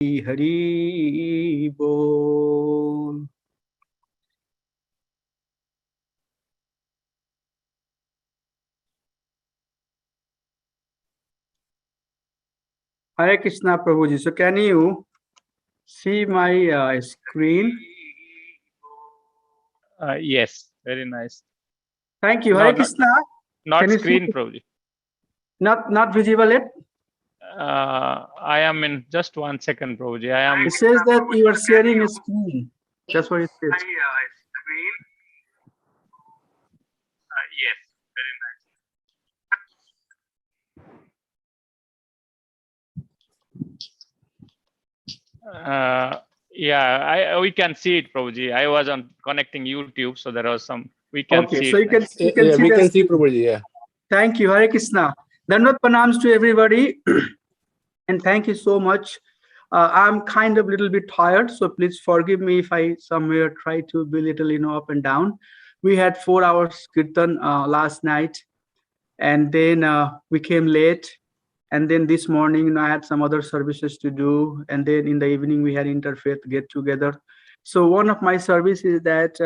Hari Bol. Hare Krishna Prabhuji. So can you see my screen? Yes, very nice. Thank you. No, Hare Krishna. not Can you see? screen, Prabhuji. Not visible yet? I am in just 1 second, Prabhuji. I am. It says that you are sharing a screen. That's what it says. Yes, very nice. Yeah, we can see it, Prabhuji. I was on connecting YouTube, so there was some. We can see so it. you can see we can see screen. Prabhuji. Yeah. Thank you. Hare Krishna. Dandavat pranams to everybody. And thank you so much. I'm kind of a little bit tired, so please forgive me if I somewhere try to be little, up and down. We had 4 hours kirtan last night, and then we came late. And then this morning, I had some other services to do. And then in the evening, we had interfaith get together. So one of my services is that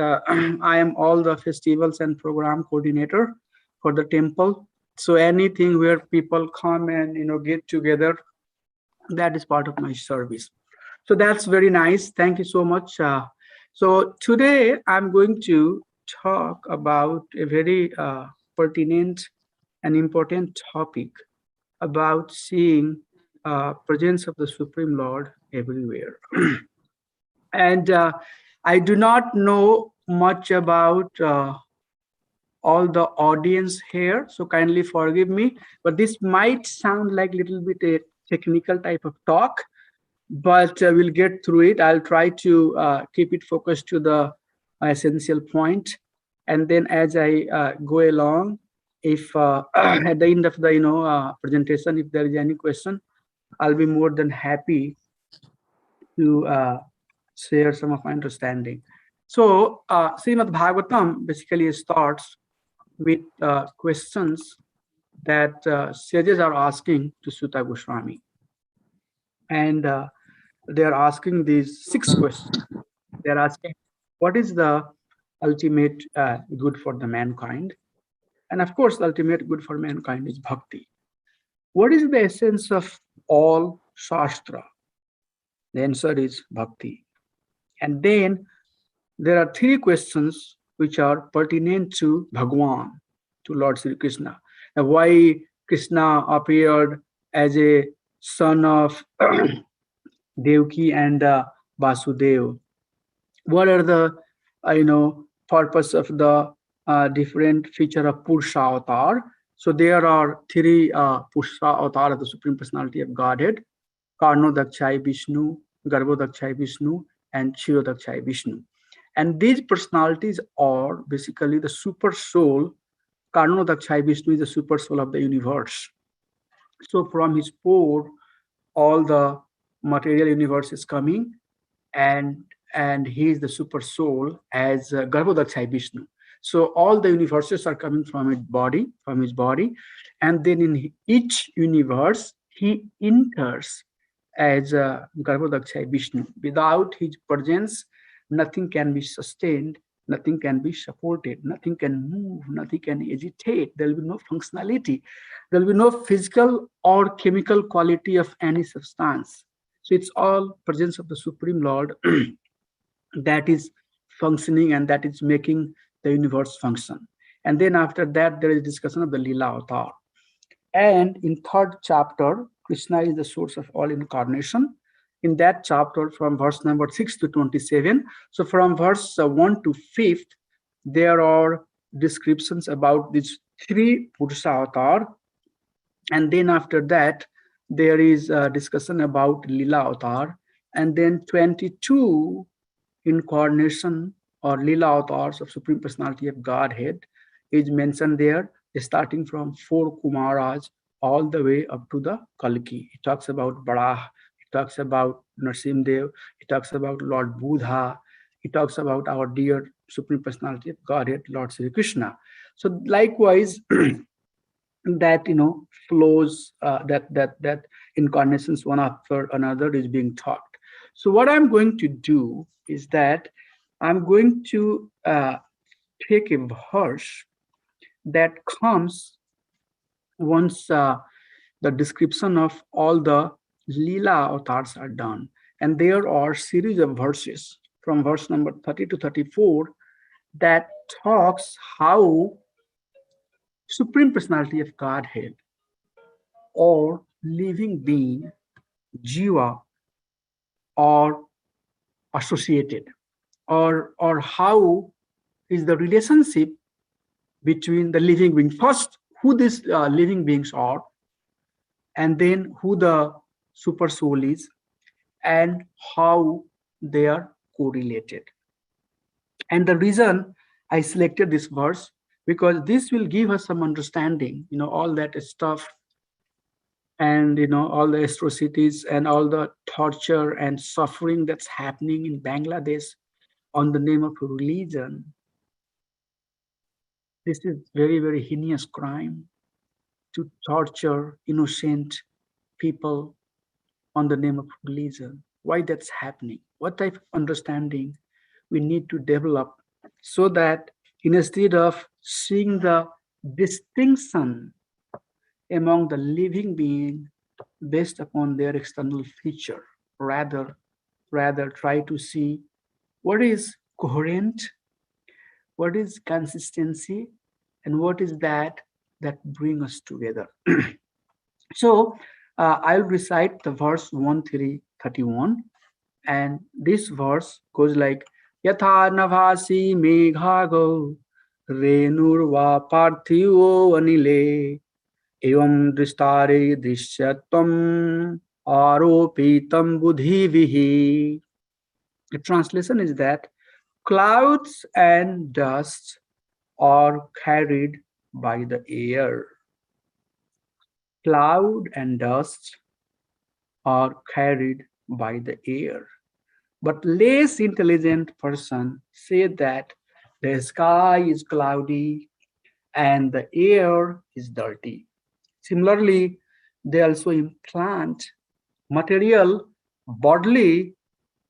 I am all the festivals and program coordinator for the temple. So anything where people come and get together, that is part of my service. So that's very nice. Thank you so much. So today I'm going to talk about a very pertinent and important topic about seeing presence of the Supreme Lord everywhere. And I do not know much about all the audience here, so kindly forgive me, but this might sound like a little bit a technical type of talk, but we'll get through it. I'll try to keep it focused to the essential point. And then as I go along, if at the end of the presentation, if there is any question, I'll be more than happy to share some of my understanding. So Srimad Bhagavatam basically starts with questions that sages are asking to Sutta Goswami. And they are asking these 6 questions. They are asking, what is the ultimate good for the mankind? And of course, the ultimate good for mankind is bhakti. What is the essence of all Shastra? The answer is bhakti. And then there are 3 questions which are pertinent to Bhagwan, to Lord Sri Krishna. Now, why Krishna appeared as a son of Devki and Vasudev? What are the purpose of the different feature of Purusha avatar? So there are 3 Purusha avatar of the Supreme Personality of Godhead: Karnodakshai Vishnu, Garbhodakshai Vishnu, and Kshirodakshai Vishnu. And these personalities are basically the super soul. Karnodakshai Vishnu is the super soul of the universe. So from his pore, all the material universe is coming, and he is the super soul as Garbhodakshai Vishnu. So all the universes are coming from his body, and then in each universe he enters as Garbhodakshai Vishnu. Without his presence, nothing can be sustained, nothing can be supported, nothing can move, nothing can agitate. There will be no functionality. There will be no physical or chemical quality of any substance. So it's all presence of the Supreme Lord that is functioning and that is making the universe function. And then after that, there is discussion of the Lila Avatar. And in 3rd chapter, Krishna is the source of all incarnation. In that chapter, from verse number 6 to 27, so from verse 1 to 5th, there are descriptions about these 3 Purusha avatar. And then after that, there is a discussion about Lila avatar. And then 22 incarnation or Lila avatars of Supreme Personality of Godhead is mentioned there, starting from 4 Kumaras all the way up to the Kalki. It talks about Barah, it talks about Narsimdev, it talks about Lord Buddha, it talks about our dear Supreme Personality of Godhead, Lord Sri Krishna. So likewise, that flows that incarnations one after another is being taught. So what I'm going to do is that I'm going to take a verse that comes once the description of all the Leela avatars are done. And there are series of verses from verse number 30 to 34 that talks how Supreme Personality of Godhead or living being, Jiva, are associated, or how is the relationship between the living being. First, who these living beings are, and then who the super soul is, and how they are correlated. And the reason I selected this verse, because this will give us some understanding, all that stuff, and all the atrocities and all the torture and suffering that's happening in Bangladesh on the name of religion. This is very, very heinous crime to torture innocent people on the name of religion. Why that's happening? What type of understanding we need to develop so that instead of seeing the distinction among the living being based upon their external feature, rather try to see what is coherent, what is consistency, and what is that bring us together. So I'll recite the verse 131, and this verse goes like Yatha navasi meghago renurva parthivo anile evam dristare drishyatvam aropitam buddhivihi. The translation is that clouds and dust are carried by the air. Cloud and dust are carried by the air. But less intelligent person say that the sky is cloudy and the air is dirty. Similarly, they also implant material bodily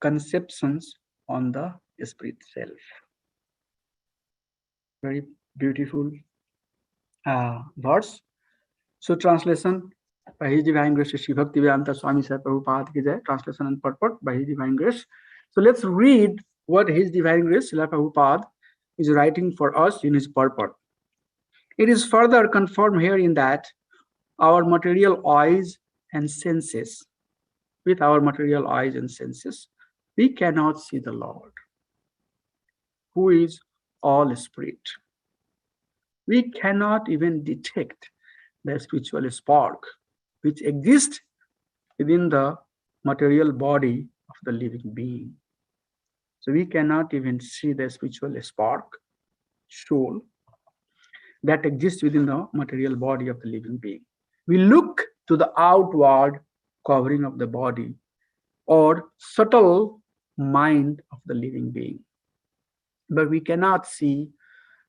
conceptions on the spirit self. Very beautiful verse. So translation by His Divine Grace, Sri Bhaktivedanta Swami Sri Prabhupada ki jai. Translation and purport by His Divine Grace. So let's read what His Divine Grace, Srila Prabhupada, is writing for us in his purport. It is further confirmed here in that our material eyes and senses, with our material eyes and senses, we cannot see the Lord, who is all spirit. We cannot even detect the spiritual spark which exists within the material body of the living being. So we cannot even see the spiritual spark, soul, that exists within the material body of the living being. We look to the outward covering of the body or subtle mind of the living being, but we cannot see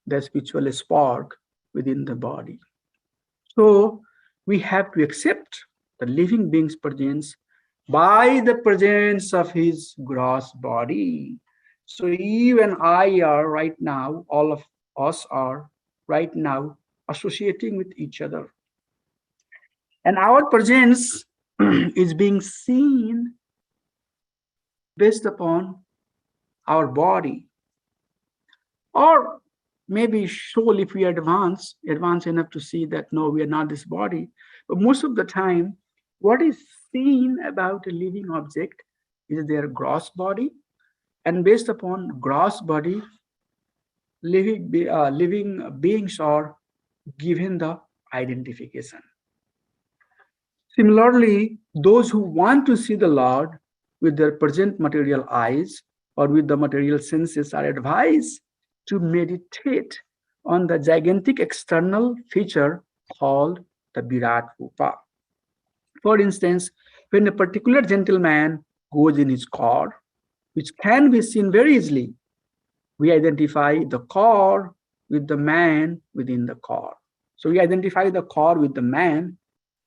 the spiritual spark within the body. So we have to accept the living being's presence by the presence of his gross body. So you and I are right now, all of us are right now associating with each other. And our presence is being seen based upon our body. Or maybe soul, if we advance enough to see that no, we are not this body. But most of the time, what is seen about a living object is their gross body, and based upon gross body, living beings are given the identification. Similarly, those who want to see the Lord with their present material eyes or with the material senses are advised to meditate on the gigantic external feature called the Virat Rupa. For instance, when a particular gentleman goes in his car, which can be seen very easily, we identify the car with the man within the car. So we identify the car with the man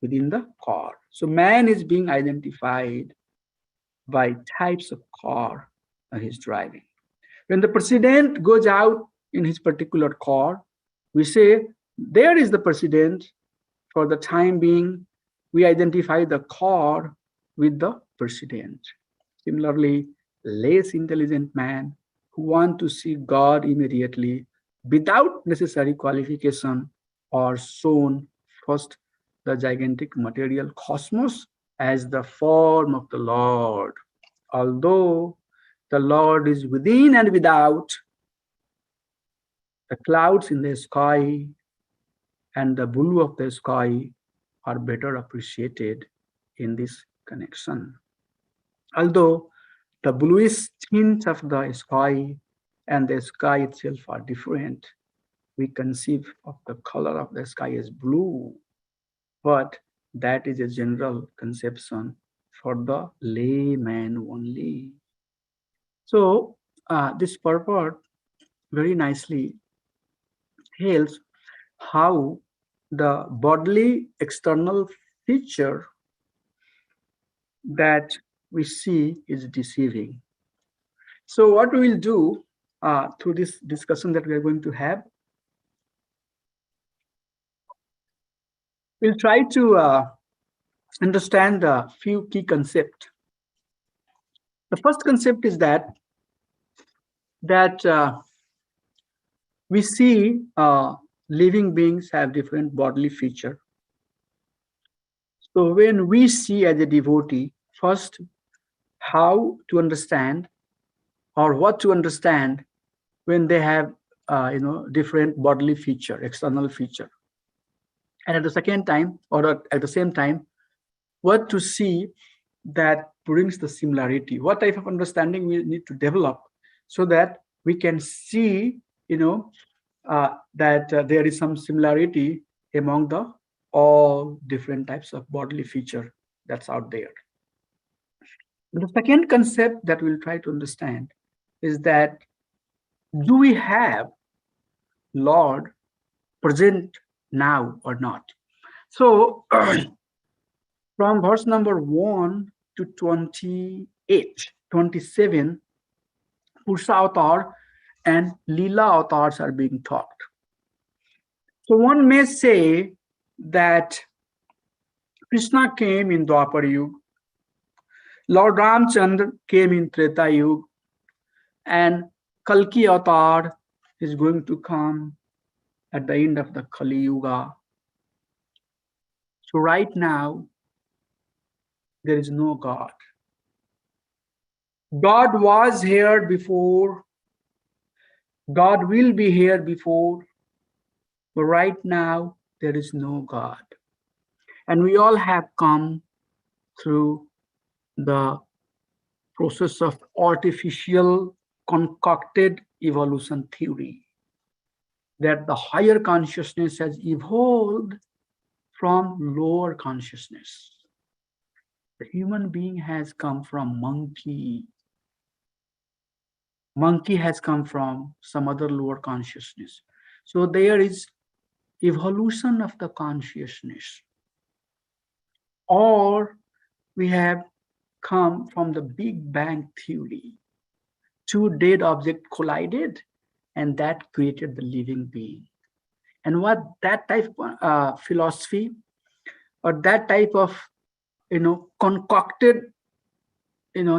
within the car. So man is being identified by types of car he's driving. When the president goes out in his particular car, we say, there is the president. For the time being, we identify the car with the president. Similarly, less intelligent man who want to see God immediately without necessary qualification are shown first the gigantic material cosmos as the form of the Lord. Although the Lord is within and without, the clouds in the sky and the blue of the sky are better appreciated in this connection. Although the bluish tint of the sky and the sky itself are different, we conceive of the color of the sky as blue, but that is a general conception for the layman only. So this purport very nicely tells how the bodily external feature that we see is deceiving. So what we will do through this discussion that we are going to have, we'll try to understand a few key concepts. The first concept is that we see living beings have different bodily feature. So when we see as a devotee, first how to understand or what to understand when they have different bodily feature, external feature, and at the second time or at the same time, what to see that brings the similarity. What type of understanding we need to develop so that we can see, that there is some similarity among the all different types of bodily feature that's out there. The second concept that we'll try to understand is that do we have Lord present now or not? So from verse number 1 to 28, 27, Purusha avatar and Leela avatars are being taught. So one may say that Krishna came in Dwapar Yuga, Lord Ramchandra came in Treta Yuga, and Kalki avatar is going to come at the end of the Kali Yuga. So right now, there is no God. God was here before, God will be here before, but right now, there is no God. And we all have come through the process of artificial concocted evolution theory, that the higher consciousness has evolved from lower consciousness. The human being has come from monkey. Monkey has come from some other lower consciousness. So there is evolution of the consciousness. Or we have come from the Big Bang theory. Two dead objects collided, and that created the living being. And what that type of philosophy or that type of concocted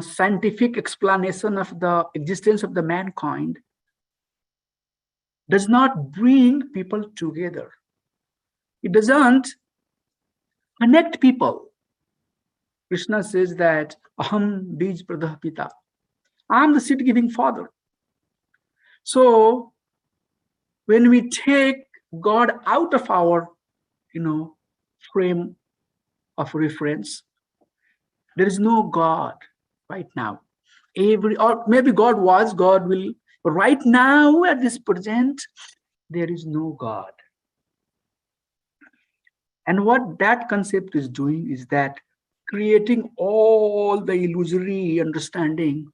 scientific explanation of the existence of the mankind does not bring people together. It doesn't connect people. Krishna says that Aham Bij Pradah Pita. I'm the seed-giving father. So when we take God out of our frame of reference, there is no God right now. Or maybe God was, God will, but right now at this present, there is no God. And what that concept is doing is that creating all the illusory understanding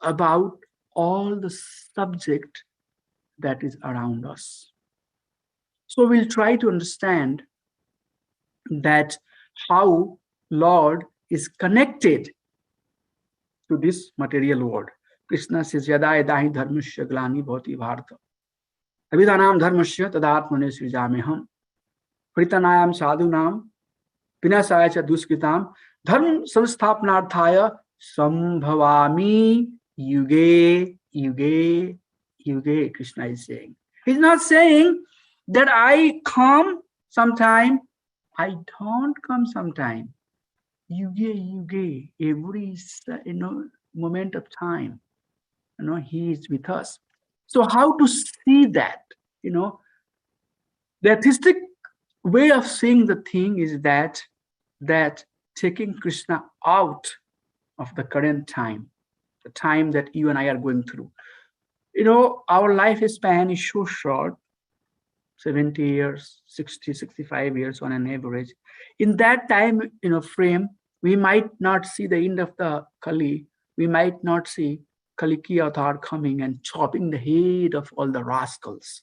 about all the subject that is around us. So we'll try to understand that how Lord is connected to this material world. Krishna says, Yada yada hi dharmasya glani bhavati bharata. Abhidanam dharmasya tadatmane srijameham. Pritanayam sadhunam vinasaya cha duskritam. Dharm samsthapanarthaya sambhavami yuge yuge yuge. Krishna is saying. He's not saying that I come sometime, I don't come sometime. Yuge yuge, every moment of time, he is with us. So how to see that? The artistic way of seeing the thing is that taking Krishna out of the current time, the time that you and I are going through. Our life span is so short, 70 years, 60, 65 years on an average. In that time, frame, we might not see the end of the Kali. We might not see Kaliki Avatar coming and chopping the head of all the rascals.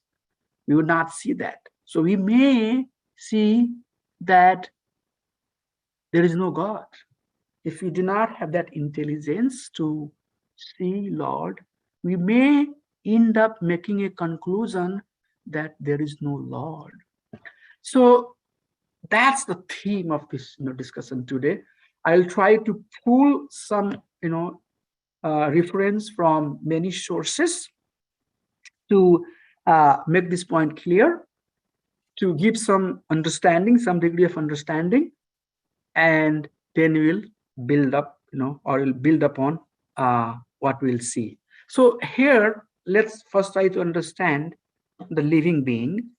We would not see that. So we may see that there is no God. If we do not have that intelligence to see Lord, we may end up making a conclusion that there is no Lord. So that's the theme of this discussion today. I'll try to pull some reference from many sources to make this point clear, to give some understanding, some degree of understanding, and then we'll build up, or we'll build upon what we'll see. So here, let's first try to understand the living being.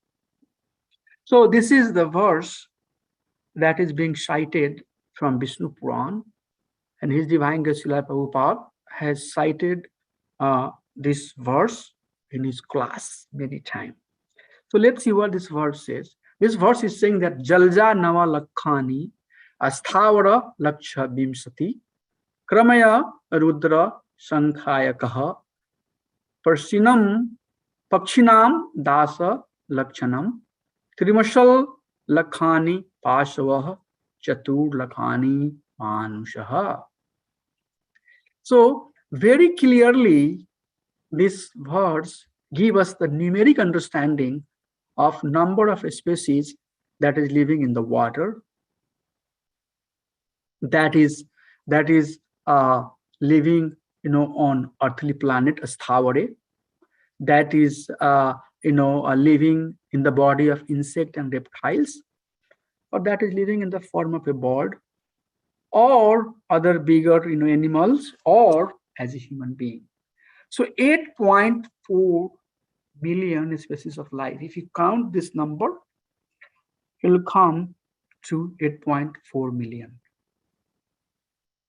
So this is the verse that is being cited from Vishnu Puran, and His Divine Grace Srila Prabhupada has cited this verse in his class many times. So let's see what this verse says. This verse is saying that Jalja Nava Lakhani Asthavara Laksha Bimsati Kramaya Rudra Sankhayakaha Parsinam Pakshinam Dasa Lakshanam Trimashal Lakhani Pashavah Chatur Lakhani Manushaha. So very clearly, this verse give us the numeric understanding of number of species that is living in the water, that is living on earthly planet Asthavare, that is living in the body of insect and reptiles, or that is living in the form of a bird, or other bigger animals, or as a human being. So 8.4 million species of life. If you count this number, it will come to 8.4 million.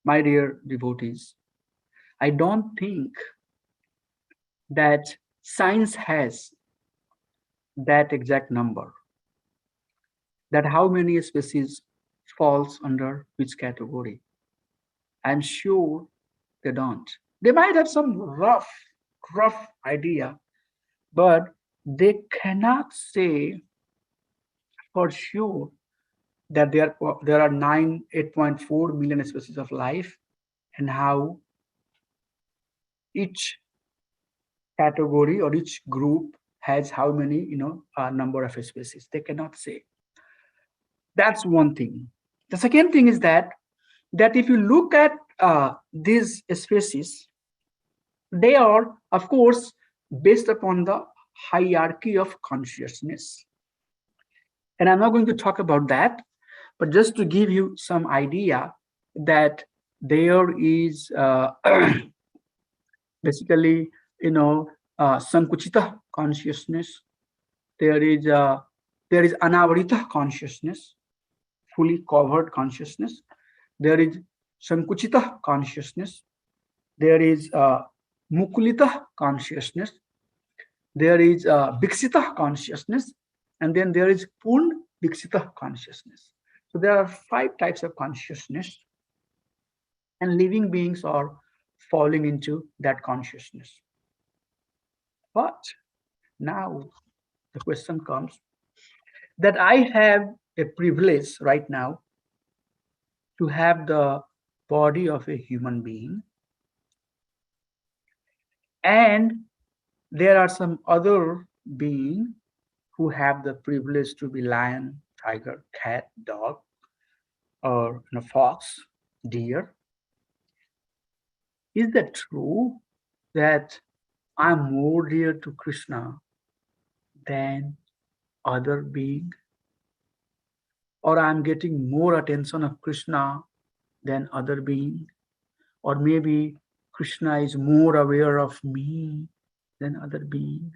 My dear devotees, I don't think that science has that exact number, that how many species falls under which category. I'm sure they don't. They might have some rough idea, but they cannot say for sure that there are 8.4 million species of life, and how each category or each group has how many number of species. They cannot say. That's one thing. The second thing is that if you look at these species, they are, of course, based upon the hierarchy of consciousness. And I'm not going to talk about that, but just to give you some idea that there is basically, sankuchita consciousness. There is anavarita consciousness, fully covered consciousness. There is sankuchita consciousness. There is mukulita consciousness. There is viksita consciousness, and then there is purn viksita consciousness. So there are 5 types of consciousness, and living beings are falling into that consciousness. But now the question comes that I have a privilege right now to have the body of a human being. And there are some other beings who have the privilege to be lion, tiger, cat, dog, or fox, deer. Is that true that I'm more dear to Krishna than other being, or I'm getting more attention of Krishna than other being, or maybe Krishna is more aware of me than other being?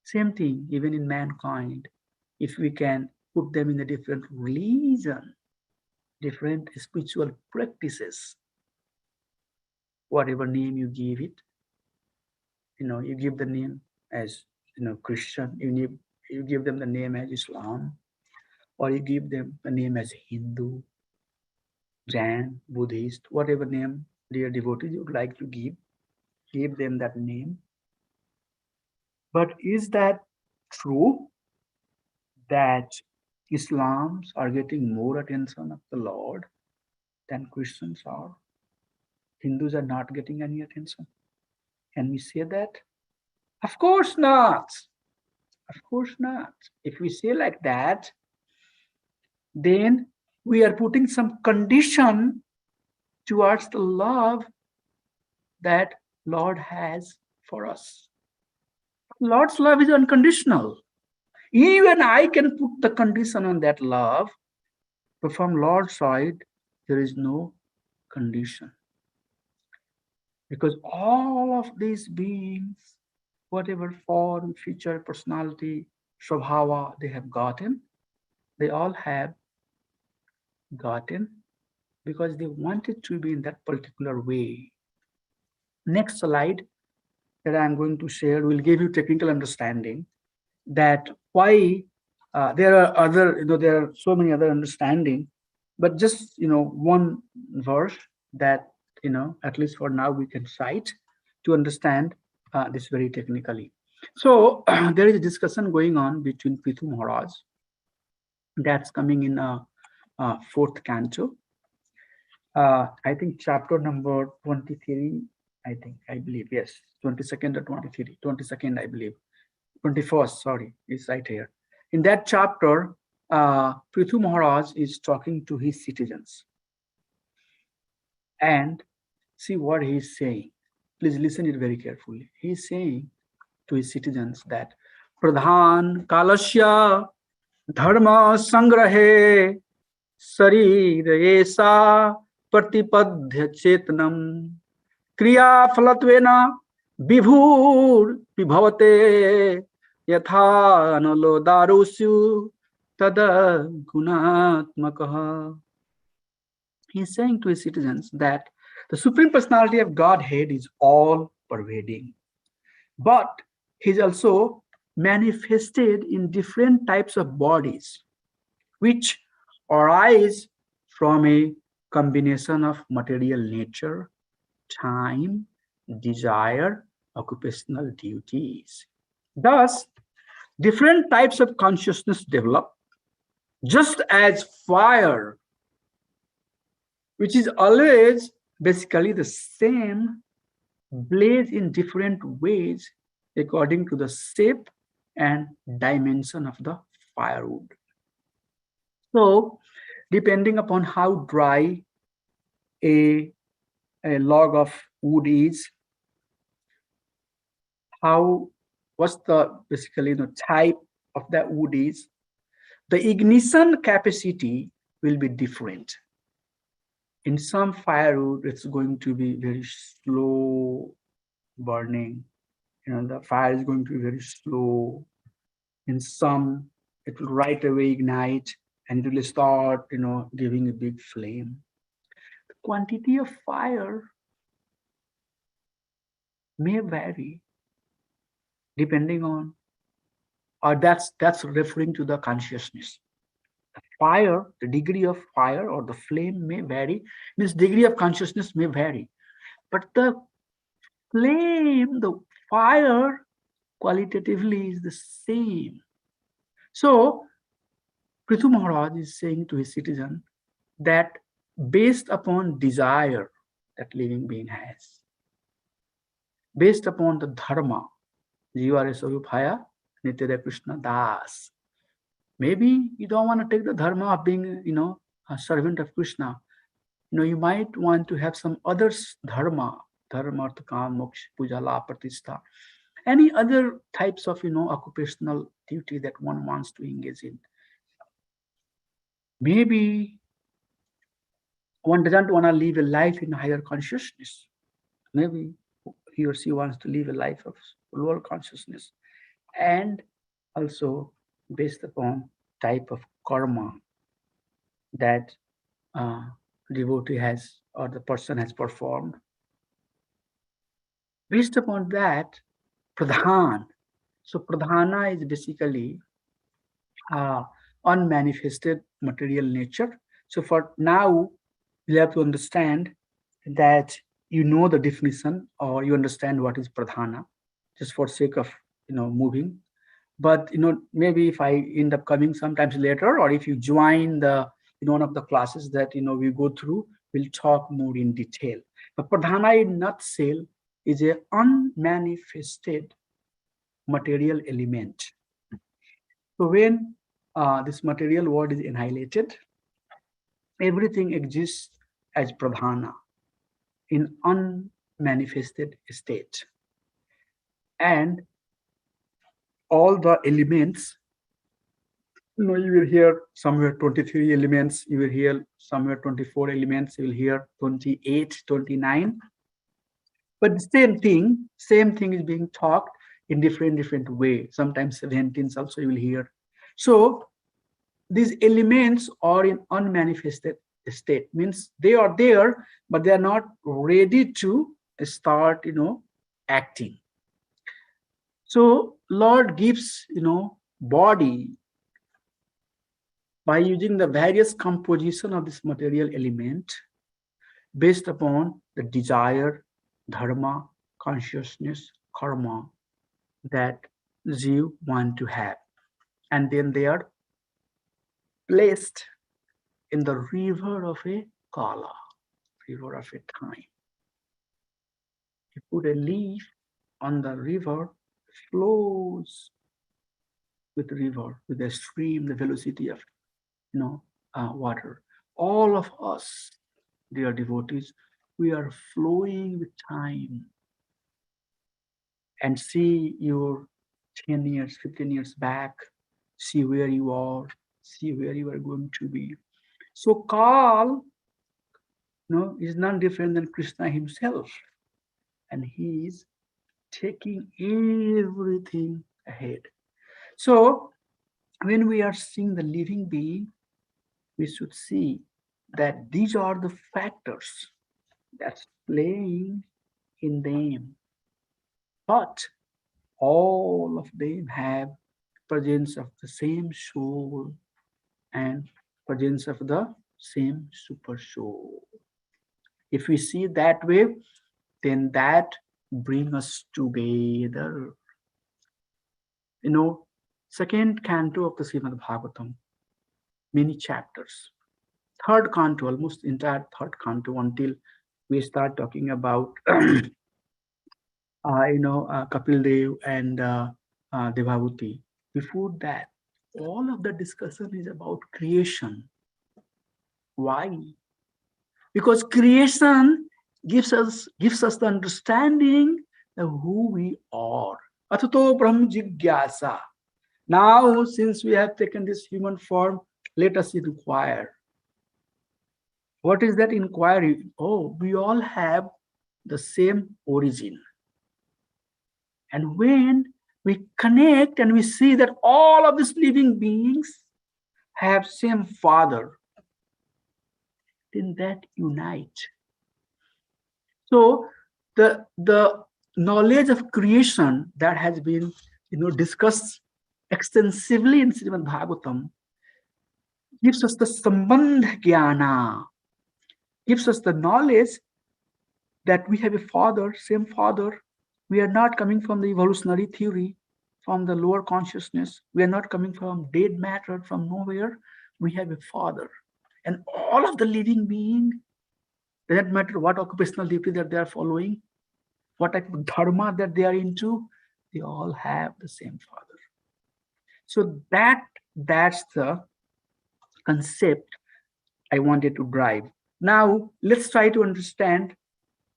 Same thing, even in mankind, if we can put them in a different religion, different spiritual practices, whatever name you give it, you give the name as Christian, you give them the name as Islam, or you give them the name as Hindu, Jain, Buddhist, whatever name dear devotees you would like to give them that name. But is that true that Islams are getting more attention of the Lord than Christians are? Hindus are not getting any attention. Can we say that? Of course not. Of course not. If we say like that, then we are putting some condition towards the love that Lord has for us. Lord's love is unconditional. Even I can put the condition on that love, but from Lord's side, there is no condition. Because all of these beings, whatever form, feature, personality, swabhava they have gotten, they all have gotten because they wanted to be in that particular way. Next slide that I'm going to share will give you technical understanding that why there are other, there are so many other understanding, but just, one verse that, at least for now we can cite to understand this very technically. So there is a discussion going on between Prithu Maharaj that's coming in fourth canto. I think chapter number 23, I believe, yes, 22nd or 23, 22nd, I believe. 21st, sorry, is right here. In that chapter, Prithu Maharaj is talking to his citizens. And see what he is saying. Please listen it very carefully. He is saying to his citizens that Pradhan Kalasya Dharma Sangrahe Sarir Esa Pratipadhya Chetnam Kriya Falatvena Vibhur Vibhavate Yatha Analo Darusyu Tada Gunatmakaha. He is saying to his citizens that the Supreme Personality of Godhead is all pervading, but he is also manifested in different types of bodies, which arise from a combination of material nature, time, desire, occupational duties. Thus, different types of consciousness develop, just as fire, which is always basically the same, blaze in different ways according to the shape and dimension of the firewood. So, depending upon how dry a log of wood is, what's the basically the type of that wood is, the ignition capacity will be different. In some firewood, it's going to be very slow burning. The fire is going to be very slow. In some, it will right away ignite and it will start, giving a big flame. The quantity of fire may vary depending on, or that's referring to the consciousness. Fire, the degree of fire or the flame may vary, means degree of consciousness may vary. But the flame, the fire, qualitatively is the same. So, Prithu Maharaj is saying to his citizen that based upon desire that living being has, based upon the dharma, Jiva Resvarupaya Nityada Krishna Das. Maybe you don't want to take the dharma of being, a servant of Krishna. You might want to have some other dharma, dharma, artha, kam, moksha, puja, la, pratishtha, any other types of, occupational duty that one wants to engage in. Maybe one doesn't want to live a life in higher consciousness. Maybe he or she wants to live a life of lower consciousness, and also based upon type of karma that uh, devotee has or the person has performed. Based upon that, pradhan. So pradhana is basically uh, unmanifested material nature. So for now, you have to understand that the definition or you understand what is pradhana, just for sake of moving. But maybe if I end up coming sometimes later, or if you join the one of the classes that we go through, we'll talk more in detail. But pradhana in nutshell is a unmanifested material element. So when this material world is annihilated, everything exists as pradhana in unmanifested state. And all the elements, you will hear somewhere 23 elements, you will hear somewhere 24 elements, you will hear 28, 29. But the same thing is being talked in different way. Sometimes 17s also you will hear. So these elements are in unmanifested state, means they are there, but they are not ready to start, acting. So Lord gives, body by using the various composition of this material element based upon the desire, dharma, consciousness, karma that you want to have. And then they are placed in the river of a kala, river of a time. You put a leaf on the river, flows with the river, with the stream, the velocity of water. All of us, dear devotees, we are flowing with time. And see your 10 years, 15 years back, see where you are, see where you are going to be. So Kal, is none different than Krishna himself. And he is taking everything ahead. So when we are seeing the living being, we should see that these are the factors that's playing in them. But all of them have presence of the same soul and presence of the same super soul. If we see that way, then that brings us together. Second canto of the Srimad Bhagavatam, many chapters. Third canto, almost entire third canto, until we start talking about Kapil Dev and Devabhuti. Before that, all of the discussion is about creation. Why? Because creation gives us the understanding of who we are. Atato Brahm Jigyasa. Now, since we have taken this human form, let us inquire. What is that inquiry? Oh, we all have the same origin. And when we connect and we see that all of these living beings have same father, then that unite. So the knowledge of creation that has been discussed extensively in Srimad Bhagavatam gives us the sambandha jnana, gives us the knowledge that we have a father, same father. We are not coming from the evolutionary theory, from the lower consciousness. We are not coming from dead matter from nowhere. We have a father. And all of the living being, doesn't matter what occupational duty that they are following, what type of dharma that they are into, they all have the same father. So that's the concept I wanted to drive. Now let's try to understand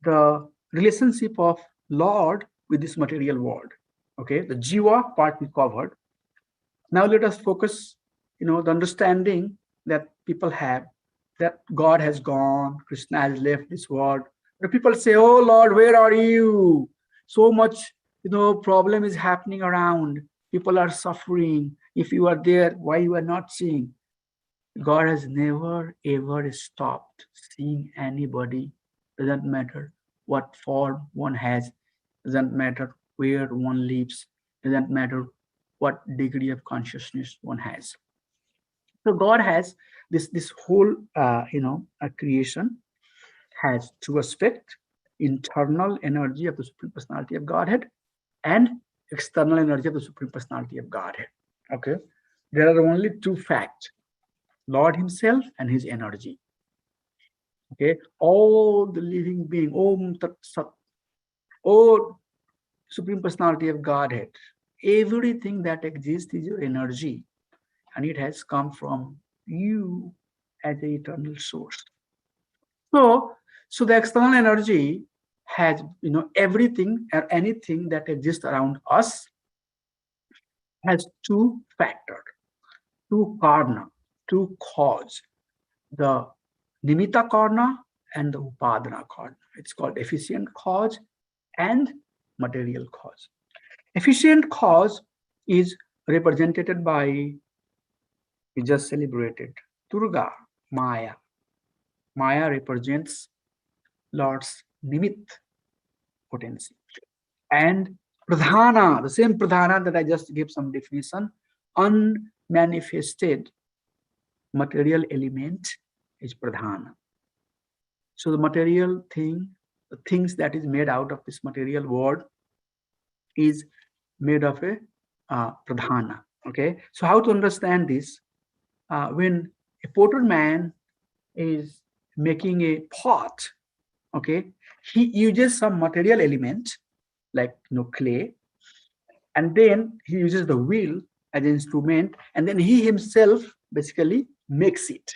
the relationship of Lord with this material world. Okay, the Jiva part we covered. Now let us focus, the understanding that people have that God has gone, Krishna has left this world. The people say, "Oh Lord, where are you? So much, problem is happening around. People are suffering. If you are there, why you are not seeing?" God has never ever stopped seeing anybody. Doesn't matter what form one has, doesn't matter where one lives, doesn't matter what degree of consciousness one has. So God has this whole creation has two aspects: internal energy of the Supreme Personality of Godhead and external energy of the Supreme Personality of Godhead. Okay, there are only two facts: Lord Himself and His energy. Okay, all the living being, Om Tat Sat, oh Supreme Personality of Godhead, everything that exists is your energy, and it has come from you as the eternal source. So, so the external energy has, everything or anything that exists around us has two factors, two karna, two cause: the nimitta karna and the upadana karna. It's called efficient cause and material cause. Efficient cause is represented by, we just celebrated, Durga, Maya. Maya represents Lord's nimit potency. And pradhana, the same pradhana that I just gave some definition, unmanifested material element is pradhana. So the material thing, the things that is made out of this material world is made of a pradhana. Okay, so how to understand this? When a potter man is making a pot, okay, he uses some material element like clay, and then he uses the wheel as an instrument, and then he himself basically makes it.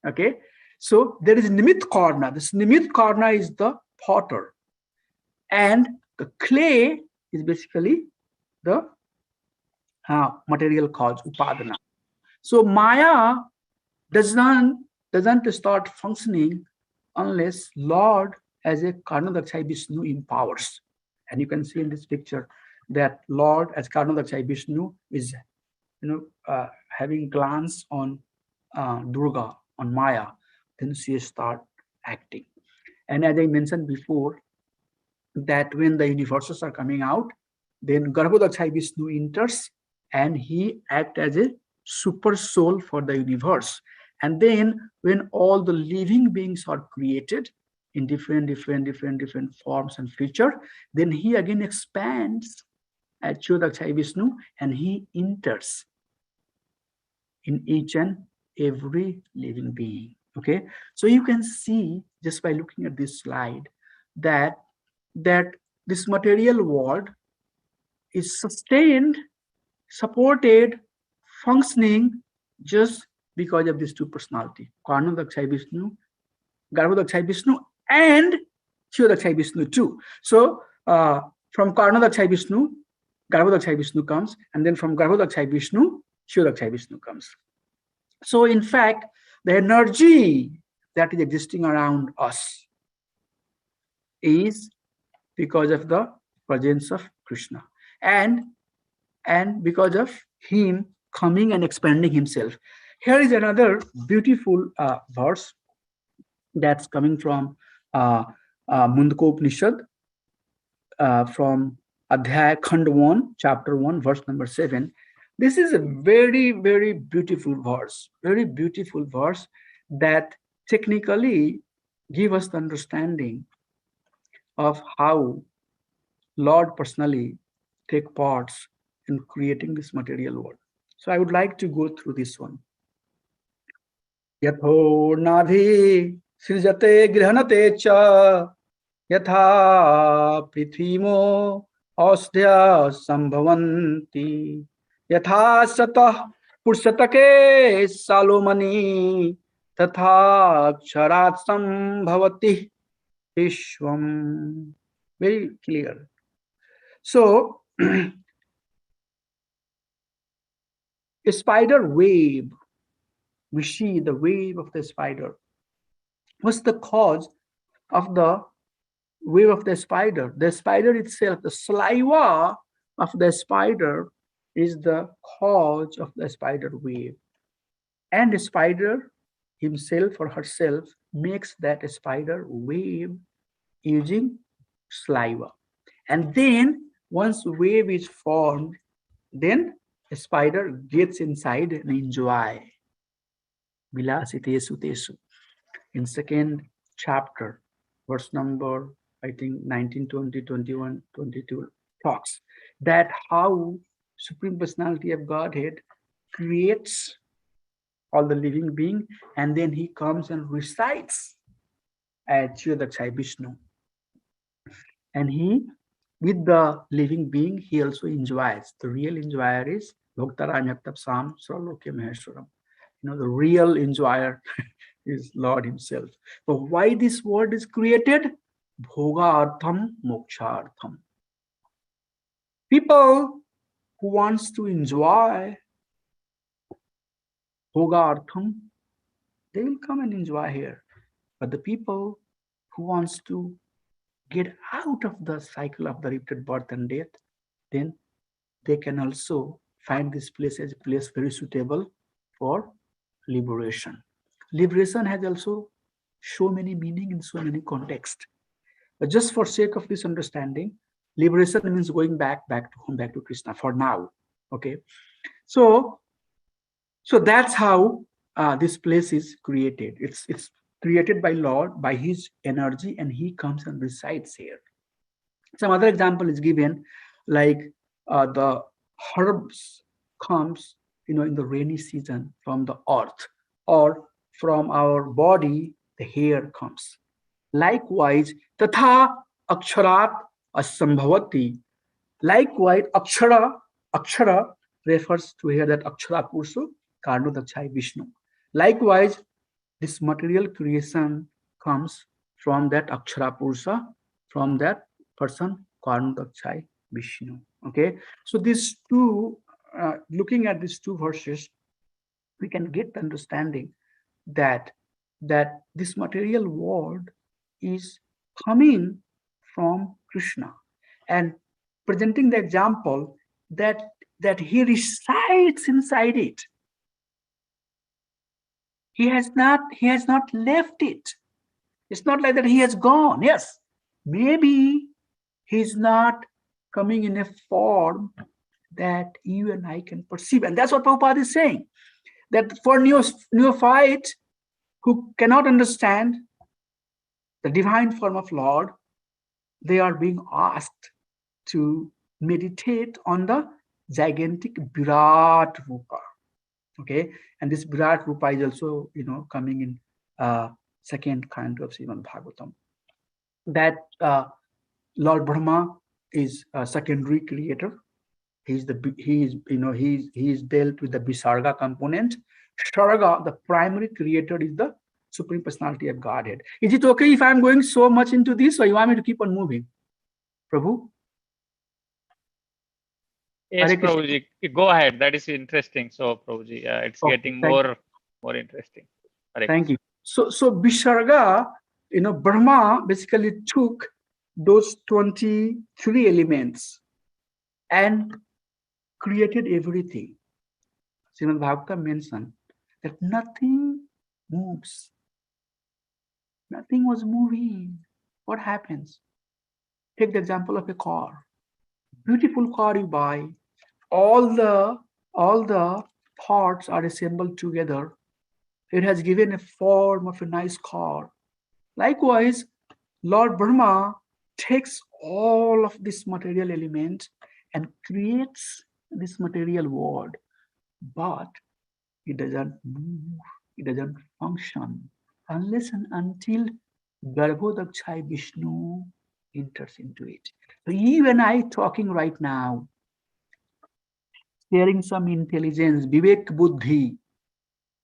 Okay, so there is nimit karna. This nimit karna is the potter, and the clay is basically the material cause, upadana. So Maya doesn't start functioning unless Lord as a Karnadakshay Vishnu empowers. And you can see in this picture that Lord as Karnadakshay Vishnu is having glance on Durga, on Maya, then she start acting. And as I mentioned before, that when the universes are coming out, then Garbhodakshay Vishnu enters and he acts as a super soul for the universe. And then when all the living beings are created in different forms and feature, then he again expands at Chodakshay Vishnu and he enters in each and every living being. Okay, so you can see just by looking at this slide that this material world is sustained, supported, functioning just because of these two personality, Karnadakshay Vishnu, Garbhodakshay Vishnu, and Shivodakshay Vishnu too. So from Karnadakshay Vishnu, Garbhodakshay Vishnu comes, and then from Garbhodakshay Vishnu, Shivodakshay Vishnu comes. So in fact, the energy that is existing around us is because of the presence of Krishna, and because of him coming and expanding himself. Here is another beautiful verse that's coming from Mundaka from Adhyaya Khand 1, chapter 1, verse number 7. This is a very beautiful verse that technically give us the understanding of how Lord personally take parts in creating this material world. So I would like to go through this one. Yatho nadhi srijate grihanate cha yatha prithimo osdya sambhavanti yatha satah pursatake salomani tatha ksharat sambhavati vishwam. Very clear. So, a spider web, we see the wave of the spider. What's the cause of the wave of the spider? The spider itself, the saliva of the spider is the cause of the spider wave. And the spider himself or herself makes that spider wave using saliva. And then once wave is formed, then a spider gets inside and enjoy. Vilasitesu tesu. In second chapter, verse number, I think 19, 20, 21, 22 talks that how Supreme Personality of Godhead creates all the living being and then he comes and recites at Chiradakshay Vishnu. And he, with the living being, he also enjoys. The real enjoyer is Bhaktaranyatapsam Sraloke Maheshwaram. The real enjoyer is Lord himself. So why this world is created? Bhoga artham, moksha artham. People who wants to enjoy bhoga artham, they will come and enjoy here. But the people who wants to get out of the cycle of the repeated birth and death, then they can also find this place as a place very suitable for liberation. Liberation has also so many meaning in so many contexts. But just for sake of this understanding, liberation means going back to home, back to Krishna for now. Okay, so that's how this place is created. It's created by Lord by His energy, and He comes and resides here. Some other example is given, like the herbs comes, in the rainy season from the earth, or from our body, the hair comes. Likewise, tatha aksharat asambhavati. Likewise, akshara refers to here that akshara purusha, karno dakshai Vishnu. Likewise, this material creation comes from that akshara purusha, from that person, karno dakshai Vishnu. Okay, so these two, looking at these two verses, we can get the understanding that this material world is coming from Krishna, and presenting the example that he resides inside it. He has not left it. It's not like that he has gone. Yes, maybe he's not coming in a form that you and I can perceive, and that's what Prabhupada is saying. That for neophytes who cannot understand the divine form of Lord, they are being asked to meditate on the gigantic Virat Rupa. Okay, and this Virat Rupa is also, coming in second kind of Srimad Bhagavatam. That Lord Brahma is a secondary creator. He's dealt with the Visarga component. Sarga, the primary creator, is the Supreme Personality of Godhead. Is it okay if I'm going so much into this, or you want me to keep on moving? Prabhu? Yes, Prabhuji, go ahead. That is interesting. So, Prabhuji, it's getting more interesting. Thank you. So Visarga, Brahma basically took those 23 elements and created everything. Srimad Bhagavatam mentioned that nothing moves. Nothing was moving. What happens? Take the example of a car. Beautiful car you buy. All the parts are assembled together. It has given a form of a nice car. Likewise, Lord Brahma takes all of this material element and creates this material world, but it doesn't move. It doesn't function unless and until Garbhodakshai Vishnu enters into it. So even I talking right now, sharing some intelligence, Vivek Buddhi,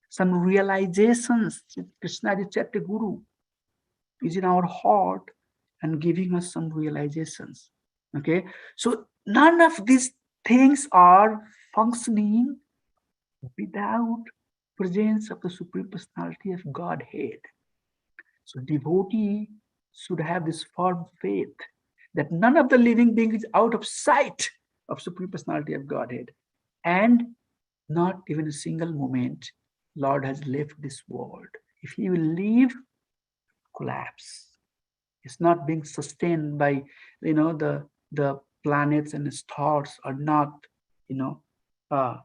some realizations, Krishna the Chaitya Guru is in our heart and giving us some realizations. Okay, so none of these things are functioning without presence of the Supreme Personality of Godhead. So devotee should have this firm faith that none of the living being is out of sight of Supreme Personality of Godhead. And not even a single moment Lord has left this world. If he will leave, collapse. It's not being sustained by, the planets and stars are not,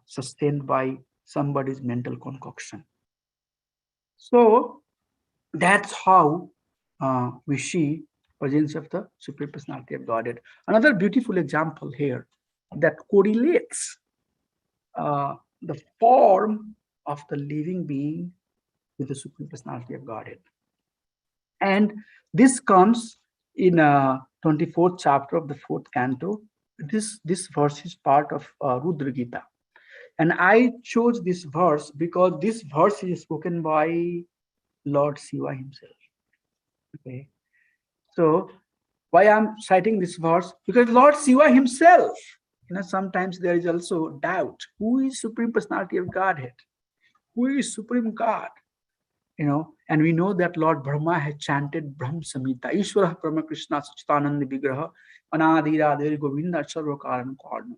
sustained by somebody's mental concoction. So that's how we see presence of the Supreme Personality of Godhead. Another beautiful example here that correlates the form of the living being with the Supreme Personality of Godhead. And this comes in 24th chapter of the 4th canto. This verse is part of Rudra Gita. And I chose this verse because this verse is spoken by Lord Shiva himself. Okay. So why I'm citing this verse? Because Lord Shiva himself, sometimes there is also doubt. Who is Supreme Personality of Godhead? Who is Supreme God? And we know that Lord Brahma had chanted Brahm Samhita, Ishvara Brahma Krishna Sachitananda Vigraha, Anadiradir Govinda Sarva Karan Karna.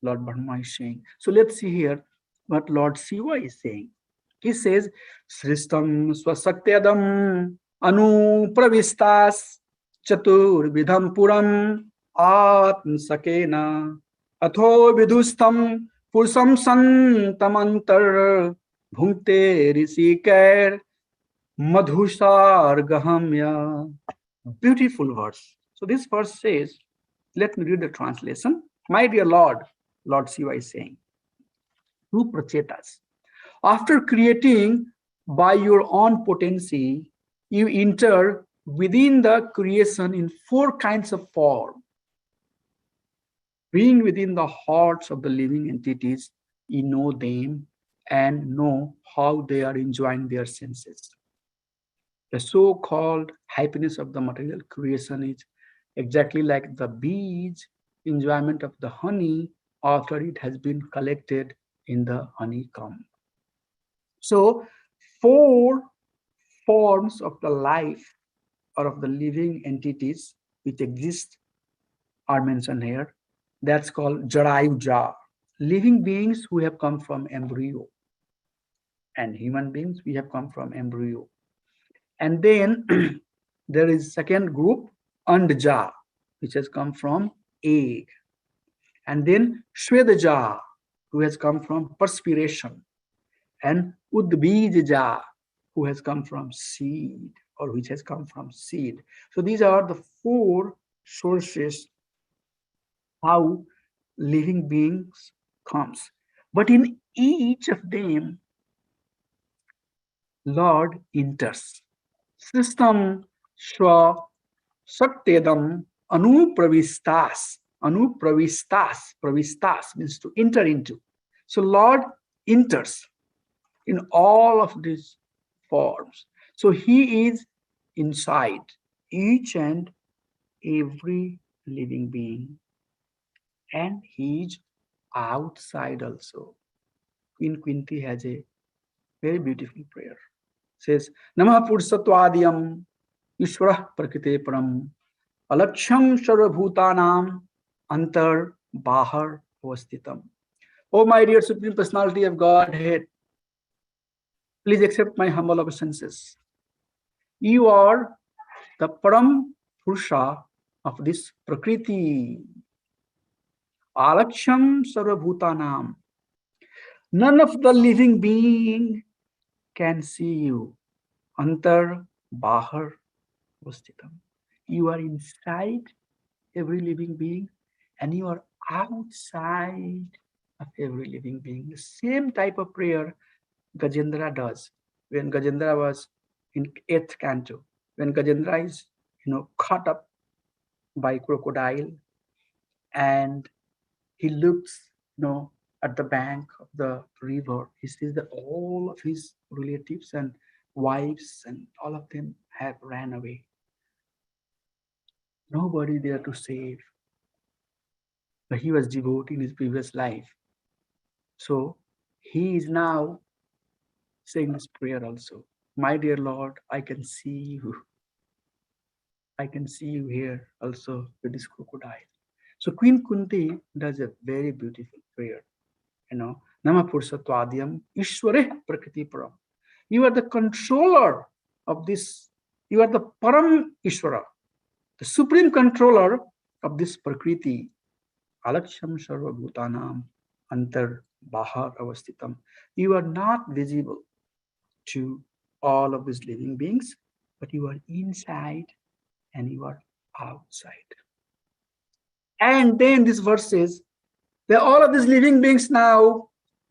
Lord Brahma is saying. So let's see here what Lord Shiva is saying. He says, Sristam Swasatyadam Anu Pravistas Chatur Vidham Puram Atm Sakena Atho Vidustam Pursam Santamantar Bhungte Risikair Madhusar Gahamya. Beautiful verse. So this verse says, let me read the translation. My dear Lord, Lord Shiva is saying, two prachetas. After creating by your own potency, you enter within the creation in four kinds of form. Being within the hearts of the living entities, you know them and know how they are enjoying their senses. The so-called happiness of the material creation is exactly like the bees' enjoyment of the honey after it has been collected in the honeycomb. So, four forms of the life or of the living entities which exist are mentioned here. That's called Jarayuja, living beings who have come from embryo, and human beings we have come from embryo. And then there is second group, Andja, which has come from egg. And then Shvedaja, who has come from perspiration. And Udbija, who has come from seed, or which has come from seed. So these are the four sources how living beings comes. But in each of them, Lord enters. System Shwa Satyadam Anupravistas. Pravistas means to enter into. So Lord enters in all of these forms. So he is inside each and every living being, and he is outside also. Queen Quinty has a very beautiful prayer. Says, Namah Pursatwadiyam Ishvara Prakrite Param Alaksham Sarvabhutanam Antar Bahar Avastitam. Oh, my dear Supreme Personality of Godhead, please accept my humble obeisances. You are the Param Purusha of this Prakriti. Alaksham Sarvabhutanam. None of the living being can see you. Antar Bahar Vastitam. You are inside every living being and you are outside of every living being. The same type of prayer Gajendra does. When Gajendra was in eighth canto, when Gajendra is, caught up by crocodile, and he looks, at the bank of the river. He sees that all of his relatives and wives and all of them have ran away. Nobody there to save. But he was devoted in his previous life. So he is now saying this prayer also. My dear Lord, I can see you. I can see you here also with this crocodile. So Queen Kunti does a very beautiful prayer. Nama Pursatwadhyam Ishware Prakriti Param. You are the controller of this. You are the Param Ishwara, the supreme controller of this Prakriti. Alaksham Sarva Bhutanam Antar Bahar Avastitam. You are not visible to all of these living beings, but you are inside and you are outside. And then this verse says that all of these living beings now,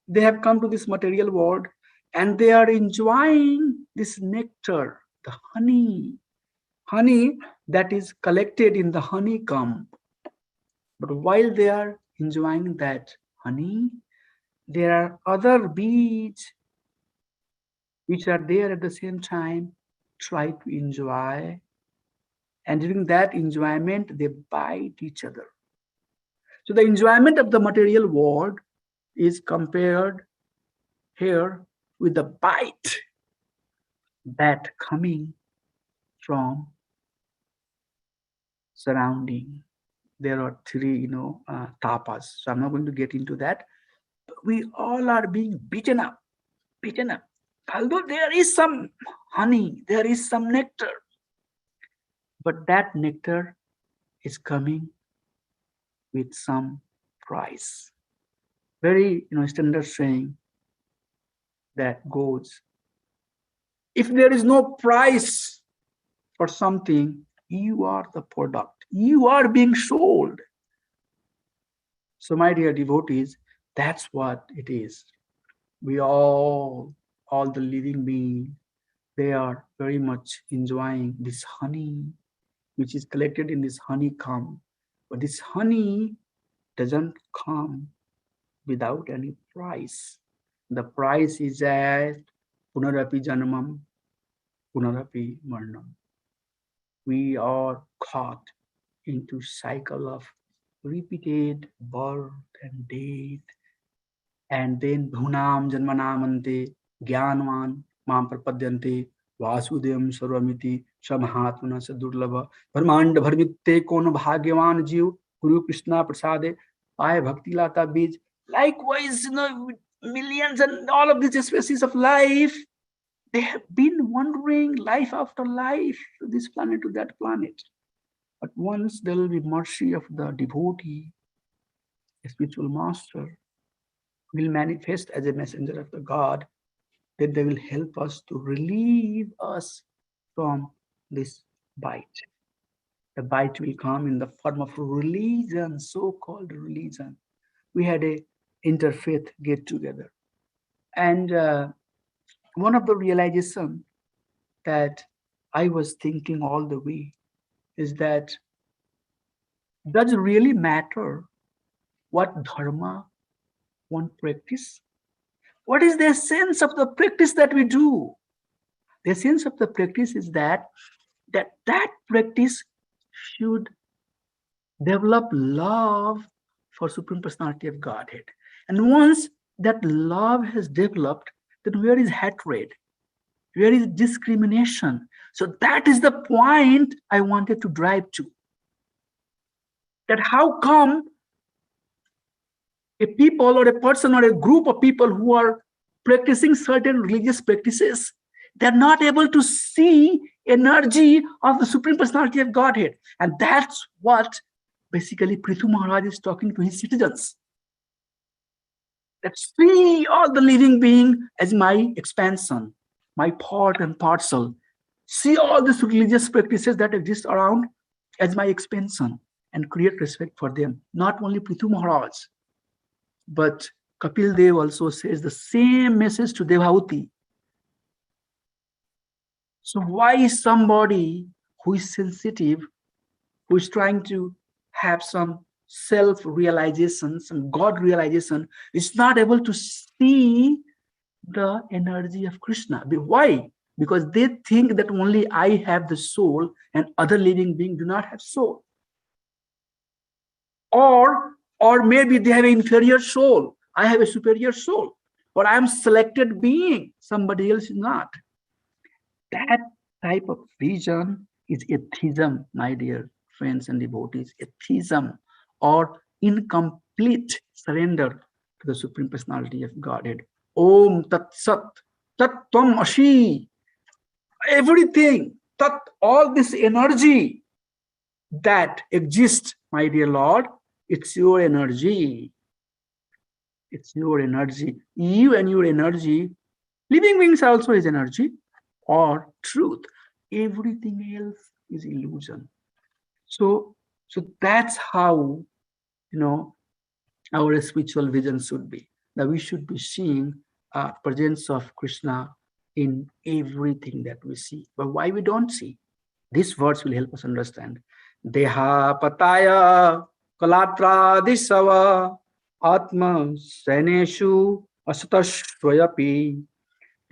they have come to this material world and they are enjoying this nectar, the honey that is collected in the honeycomb. But while they are enjoying that honey, there are other bees which are there at the same time, try to enjoy. And during that enjoyment, they bite each other. So the enjoyment of the material world is compared here with the bite that coming from surrounding. There are three, tapas. So I'm not going to get into that. But we all are being beaten up, beaten up. Although there is some honey, there is some nectar, but that nectar is coming with some price. Very, standard saying that goes, if there is no price for something, you are the product. You are being sold. So, my dear devotees, that's what it is. We all the living beings, they are very much enjoying this honey, which is collected in this honeycomb. But this honey doesn't come without any price. The price is at Punarapi Janamam, Punarapi Marnam. We are caught into cycle of repeated birth and death, and then Bhunam Janmanamante Gyanwan Mam Prapadyante Vasudevam Sarvamiti Samahatmana Sadurlava Brahmand Bharmitte Kon Bhagyavan Jiv Guru Krishna Prasade Pai Bhakti Lata Bij. Likewise, millions and all of these species of life, they have been wandering life after life to this planet, to that planet. But once there will be mercy of the devotee, a spiritual master will manifest as a messenger of the God, then they will help us to relieve us from this bite. The bite will come in the form of religion, so-called religion. We had a interfaith get together, and one of the realization that I was thinking all the way is that does it really matter what dharma one practice? What is the essence of the practice that we do? The essence of the practice is that practice should develop love for Supreme Personality of Godhead. And once that love has developed, then where is hatred? Where is discrimination? So that is the point I wanted to drive to. That how come a people or a person or a group of people who are practicing certain religious practices, they're not able to see energy of the Supreme Personality of Godhead. And that's what basically Prithu Maharaj is talking to his citizens. That see all the living being as my expansion, my part and parcel. See all these religious practices that exist around as my expansion and create respect for them. Not only Prithu Maharaj, but Kapil Dev also says the same message to Devhuti. So why somebody who is sensitive, who is trying to have some self-realization, some God realization, is not able to see the energy of Krishna? Why? Because they think that only I have the soul and other living beings do not have soul. Or maybe they have an inferior soul. I have a superior soul. Or I am selected being. Somebody else is not. That type of vision is atheism, my dear friends and devotees. Atheism or incomplete surrender to the Supreme Personality of Godhead. Om Tat Sat, Tat Tvam Ashi. Everything, Tat, all this energy that exists, my dear Lord, it's your energy. It's your energy. You and your energy, living beings also is energy or truth. Everything else is illusion. So that's how, our spiritual vision should be. That we should be seeing presence of Krishna in everything that we see. But why we don't see? These words will help us understand. Deha pataya kalatra disava atma seneshu asatashvayapi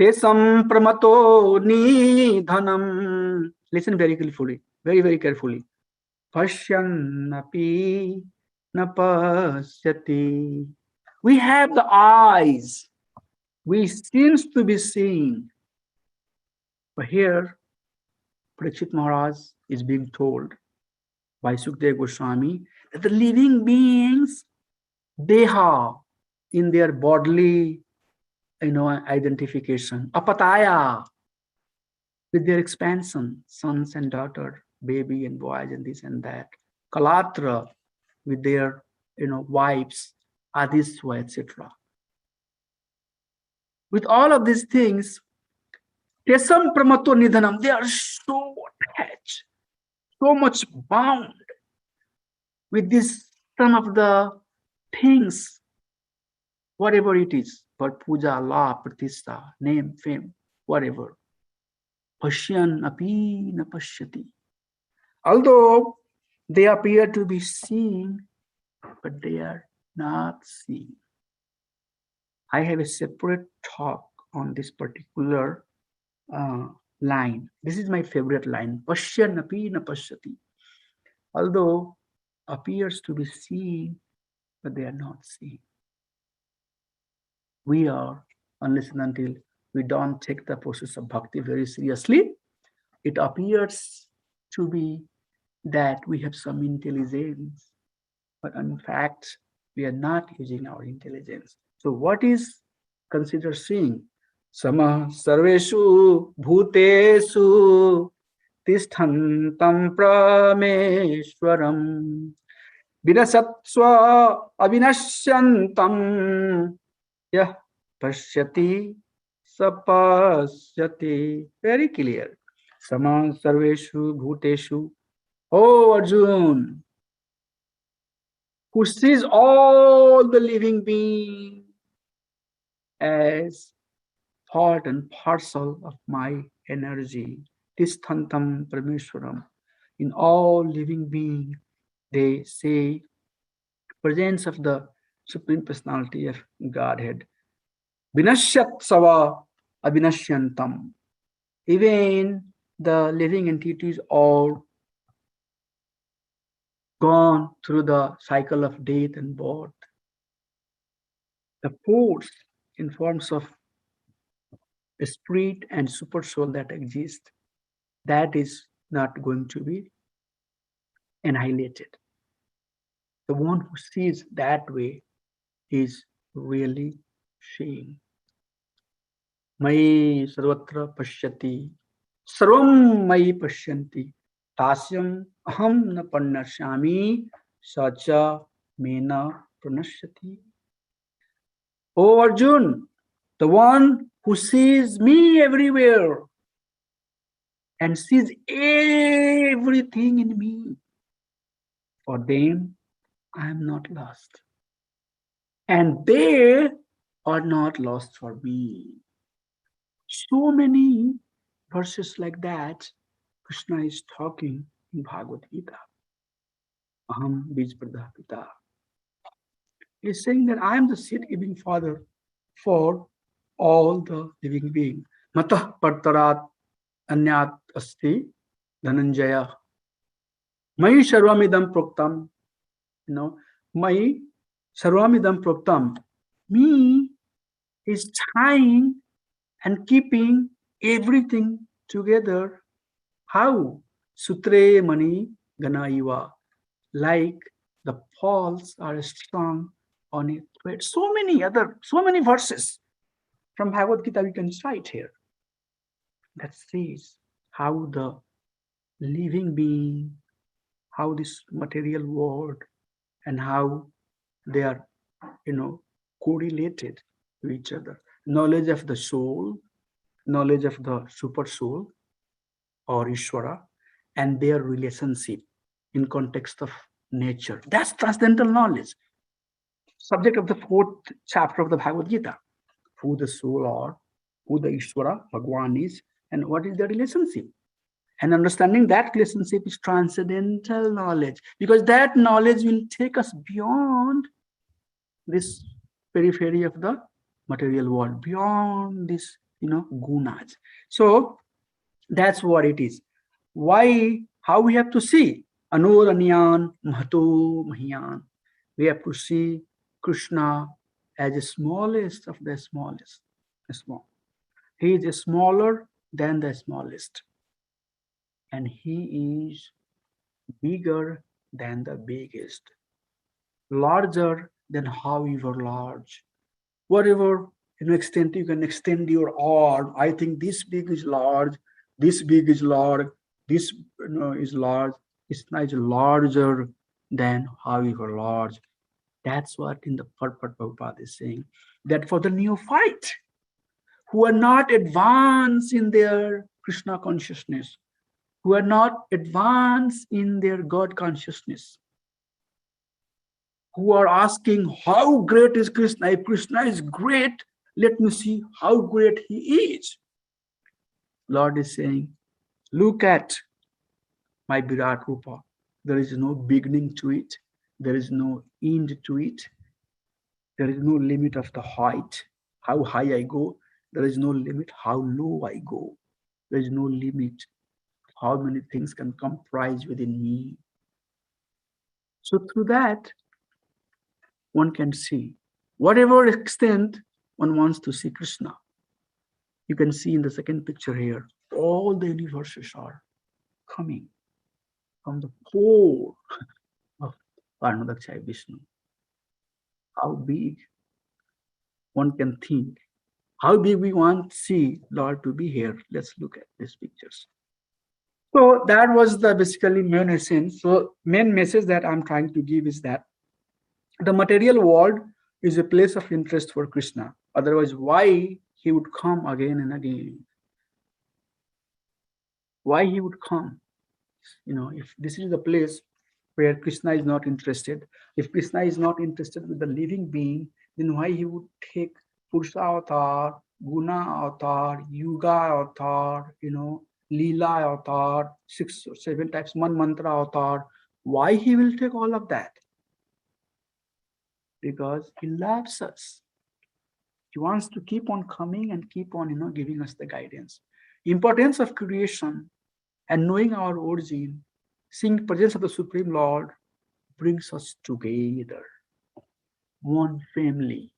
tesam pramato nidhanam. Listen very carefully, very, very carefully. Pashyannapi napasyati. We have the eyes. We seems to be seeing. But here, Parikshit Maharaj is being told by Sukdev Goswami that the living beings, they have in their bodily, identification, apataya, with their expansion, sons and daughter, baby and boys and this and that, kalatra, with their, wives, adiswa, etc. With all of these things, tesam pramato nidhanam, they are so attached, so much bound with this, some of the things, whatever it is, for puja, law, pratishtha, name, fame, whatever. Pashyan api na pashyati. Although they appear to be seen, but they are not seen. I have a separate talk on this particular line. This is my favorite line. Pashyan api na pashyati. Although appears to be seen, but they are not seen. We are, unless and until we don't take the process of bhakti very seriously, it appears to be that we have some intelligence, but in fact, we are not using our intelligence. So what is considered seeing? Sama sarveshu bhutesu tishtantam prameshwaram vinasatsva avinashyantam yah pashyati sapasyati. Very clear. Sama sarveshu bhuteshu. Oh Arjun, who sees all the living beings as part and parcel of my energy. Tisthantam Parameshwaram. In all living beings, they say presence of the Supreme Personality of Godhead. Vinashyat Sava Abhinashyantam. Even the living entities are gone through the cycle of death and birth. The force in forms of spirit and super soul that exist, that is not going to be annihilated. The one who sees that way is really seeing. Mai sarvatra pashyati, sarvam mai pashyanti, tasyam aham na pannashyami, sacha mena pranashyati. Oh Arjun, the one who sees me everywhere and sees everything in me, for them I am not lost. and they are not lost for me. So many verses like that, Krishna is talking in Bhagavad Gita. Aham Bij Pradapita. He's saying that I am the seed-giving father for all the living beings. Matah Partarat Anyat Asti Dhananjaya. Mai Sarvamidam Proktam. Mai Sarvamidam Proktam. Me is tying and keeping everything together. How? Sutre Mani Ganaiva. Like the poles are strong on a thread. So many verses from Bhagavad Gita we can cite here that says how the living being, how this material world, and how they are, correlated to each other. Knowledge of the soul, knowledge of the super soul or Ishvara, and their relationship in context of nature. That's transcendental knowledge. Subject of the fourth chapter of the Bhagavad Gita. Who the soul are, who the Ishvara, Bhagwan is, and what is their relationship. And understanding that relationship is transcendental knowledge, because that knowledge will take us beyond this periphery of the material world, beyond this, gunas. So that's what it is. Why? How we have to see? Anuranyan Mahato Mahiyan. We have to see Krishna as the smallest of the smallest. Small. He is smaller than the smallest. And he is bigger than the biggest. Larger than however large. Whatever extent you can extend your arm. I think this big is large, this big is large, this is large. It's not larger than however large. That's what in the purport Prabhupada is saying. That for the neophyte who are not advanced in their Krishna consciousness, who are not advanced in their God consciousness, who are asking, how great is Krishna? If Krishna is great, let me see how great he is. Lord is saying, look at my Virat Rupa. There is no beginning to it. There is no end to it. There is no limit of the height, how high I go. There is no limit how low I go. There is no limit how many things can comprise within me. So through that, one can see whatever extent one wants to see Krishna. You can see in the second picture here, all the universes are coming from the core of Varnadakshay Vishnu. How big one can think, how big we want to see Lord to be here. Let's look at these pictures. So that was the basically main essence. So main message that I'm trying to give is that the material world is a place of interest for Krishna. Otherwise, why he would come again and again? Why he would come? If this is the place where Krishna is not interested, if Krishna is not interested with the living being, then why he would take Purusha avatar, Guna avatar, Yuga avatar, Leela avatar, 6 or 7 types, Man Mantra avatar? Why he will take all of that? Because he loves us. He wants to keep on coming and keep on, giving us the guidance. Importance of creation and knowing our origin, seeing the presence of the Supreme Lord brings us together. One family.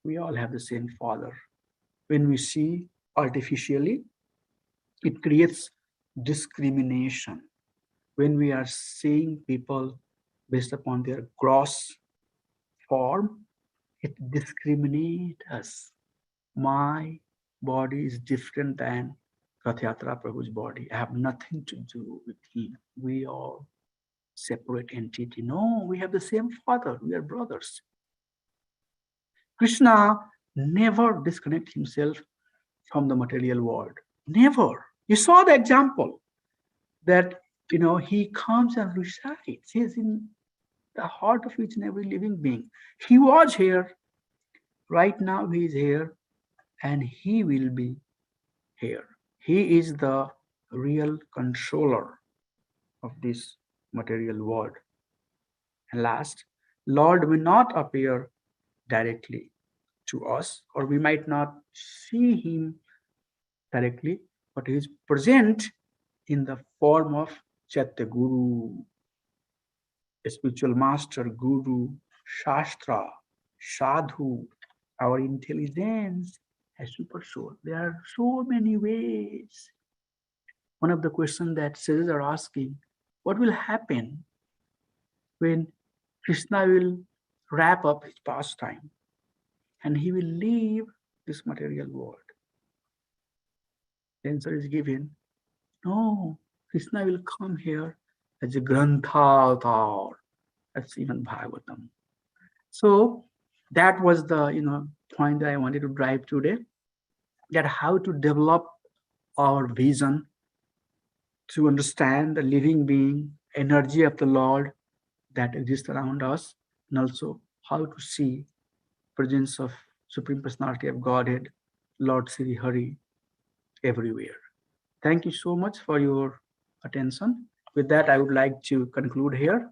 We all have the same Father. When we see artificially, it creates discrimination. When we are seeing people based upon their gross form, it discriminates us. My body is different than Rathyatra Prabhu's body. I have nothing to do with him. We are separate entity. No, we have the same Father. We are brothers. Krishna never disconnect himself from the material world. Never. You saw the example that he comes and resides. He's in the heart of each and every living being. He was here, right now he is here, and he will be here. He is the real controller of this material world. And last, Lord may not appear directly to us, or we might not see him directly, but he is present in the form of Chaitya Guru, a spiritual master, Guru, Shastra, Sadhu, our intelligence, a super soul. There are so many ways. One of the questions that sages are asking, what will happen when Krishna will wrap up his pastime and he will leave this material world? The answer is given, no, Krishna will come here as a Grantha, that's even Bhagavatam. So that was the point that I wanted to drive today, that how to develop our vision to understand the living being, energy of the Lord that exists around us, and also how to see presence of Supreme Personality of Godhead, Lord Sri Hari, everywhere. Thank you so much for your attention. With that, I would like to conclude here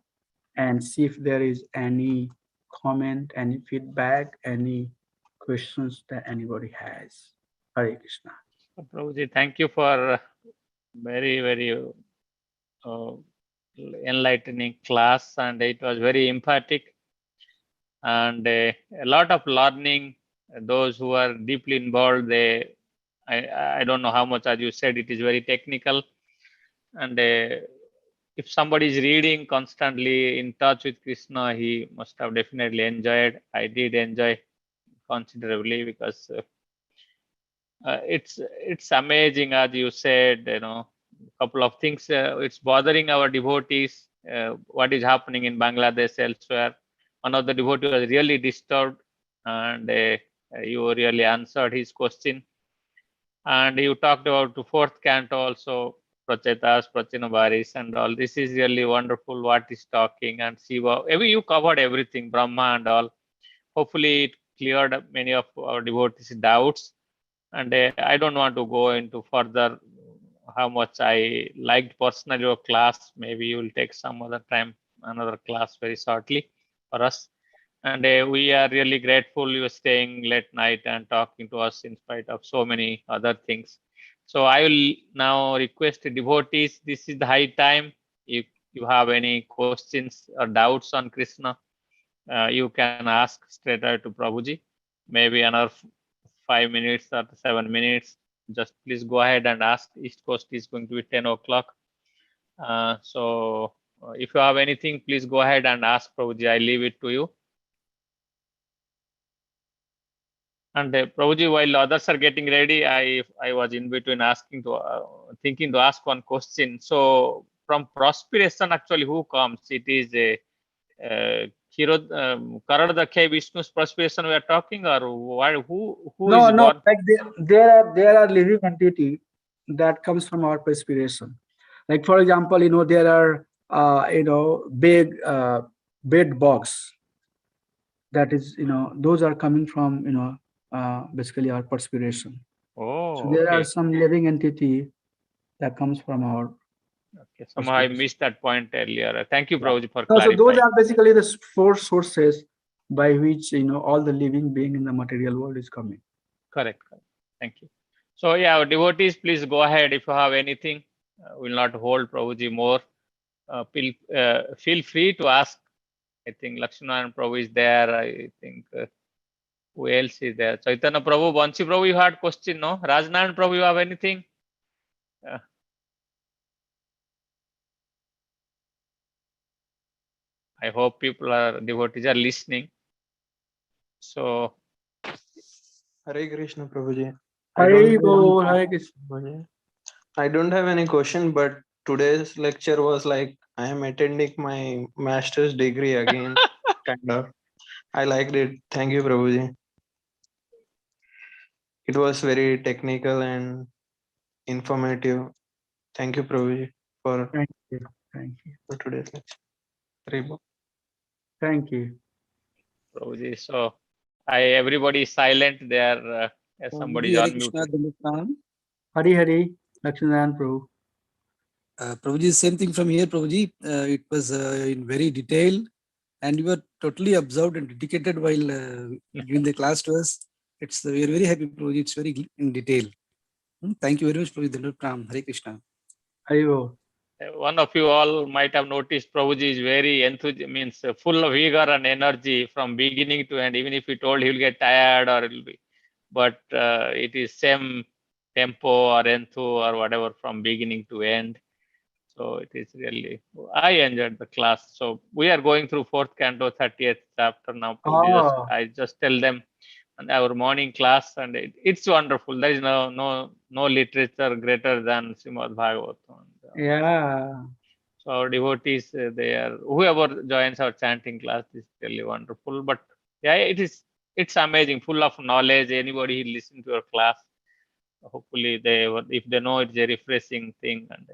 and see if there is any comment, any feedback, any questions that anybody has. Hare Krishna. Prabhuji, thank you for very, very enlightening class, and it was very emphatic and a lot of learning. Those who are deeply involved, I don't know how much, as you said, it is very technical, and if somebody is reading constantly in touch with Krishna, he must have definitely enjoyed. I did enjoy considerably because it's amazing, as you said, couple of things. It's bothering our devotees. What is happening in Bangladesh, elsewhere? One of the devotees was really disturbed, and you really answered his question. And you talked about the fourth canto also, Prachetas, Prachinabaris, and all. This is really wonderful. What is talking and Shiva? You covered everything, Brahma and all. Hopefully, it cleared up many of our devotees' doubts. And I don't want to go into further how much I liked personally your class. Maybe you will take some other time, another class very shortly for us. And we are really grateful you are staying late night and talking to us in spite of so many other things. So I will now request the devotees, this is the high time. If you have any questions or doubts on Krishna, you can ask straight away to Prabhuji. Maybe another 5 minutes or 7 minutes. Just please go ahead and ask. East Coast is going to be 10 o'clock. So if you have anything, please go ahead and ask Prabhuji. I leave it to you. And Prabhuji, while others are getting ready, I was in between asking to thinking to ask one question. So from Prospiration, actually, who comes? It is a Karadakhe Vishnu's Prospiration we are talking, or why, who No, is no, born? like there are living entity that comes from our perspiration. Like for example, there are big bed bugs that is those are coming from basically our perspiration. So Oh, there are okay. some living entity that comes from our Okay. Somehow I perspiration. missed that point earlier. Thank you, Yeah. Prabhuji, for No, so those clarifying. are basically the four sources by which all the living being in the material world is coming. Correct. Correct. Thank you. So yeah, devotees, please go ahead if you have anything. We'll not hold Prabhuji more. Feel free to ask. I think Lakshman Prabhu is there. I think who else is there? Chaitanya Prabhu, Bansi Prabhu, you had question, no? Rajnan Prabhu, you have anything? Uh, I hope people are devotees are listening. So Hare Krishna, Prabhuji. Hare Bol, Hare Krishna. Prabhuji. I don't have any question, but today's lecture was like I am attending my master's degree again, kind of. I liked it. Thank you, Prabhuji. It was very technical and informative. Thank you, Prabhuji, Thank you. Thank you. for today's lecture. Hare Bol. Thank you. Prabhuji. So everybody is silent. They are somebody is Hare Krishna, unmuted. Dandapranam. Hari Hari, Lakshmanaran Prabhu. Prabhuji, same thing from here, Prabhuji. It was in very detail, and you were totally absorbed and dedicated while giving the class to us. We are very happy, Prabhuji. It's very in detail. Thank you very much, Prabhuji. Dandapranam. Hare Krishna. Hari Bol. One of you all might have noticed Prabhuji is very means full of vigor and energy from beginning to end. Even if he told he'll get tired or it'll be, but it is same tempo or enthu or whatever from beginning to end. So it is really, I enjoyed the class. So we are going through 4th canto, 30th chapter now. Oh. I just tell them and our morning class, and it's wonderful. There is no literature greater than Srimad Bhagavatam. Yeah. So our devotees, they are, whoever joins our chanting class is really wonderful. But yeah, it's amazing, full of knowledge. Anybody who listen to your class, hopefully if they know it's a refreshing thing, and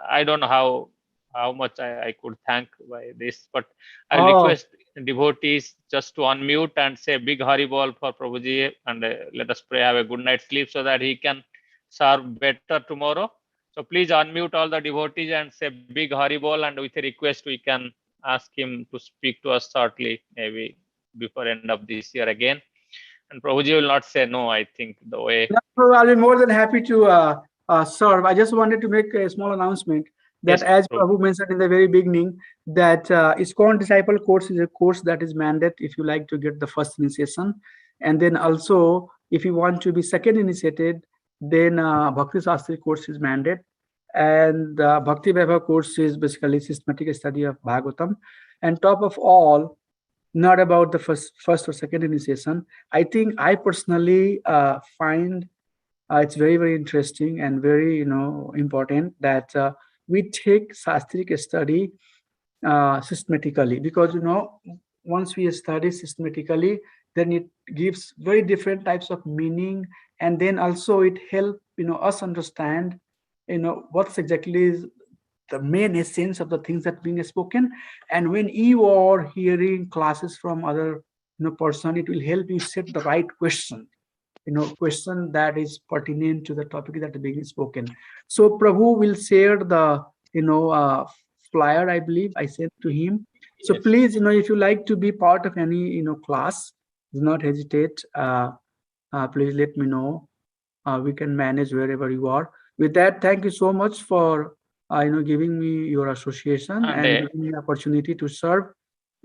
I don't know how much I could thank by this, but I'll Oh. request devotees just to unmute and say big Haribol for Prabhuji, and let us pray, have a good night's sleep so that he can serve better tomorrow. So please unmute all the devotees and say big Haribol, and with a request we can ask him to speak to us shortly, maybe before end of this year again. And Prabhuji will not say no, I think, the way. No, I'll be more than happy to serve. I just wanted to make a small announcement that, Yes, as Prabhu. Prabhu mentioned in the very beginning, that ISKCON Disciple course is a course that is mandate if you like to get the first initiation. And then also, if you want to be second initiated, then Bhakti Shastri course is mandate. And Bhakti Vaibhav course is basically systematic study of Bhagavatam. And top of all, not about the first or second initiation. I think I personally find it's very, very interesting and very, important that we take Shastric study systematically, because, once we study systematically, then it gives very different types of meaning. And then also it help, us understand, what's exactly is the main essence of the things that being spoken. And when you are hearing classes from other, person, it will help you set the right question, question that is pertinent to the topic that is being spoken. So Prabhu will share the, flyer, I believe I sent to him. So Yes. please, if you like to be part of any, class, do not hesitate. Please let me know. We can manage wherever you are. With that, thank you so much for, giving me your association And and giving me opportunity to serve.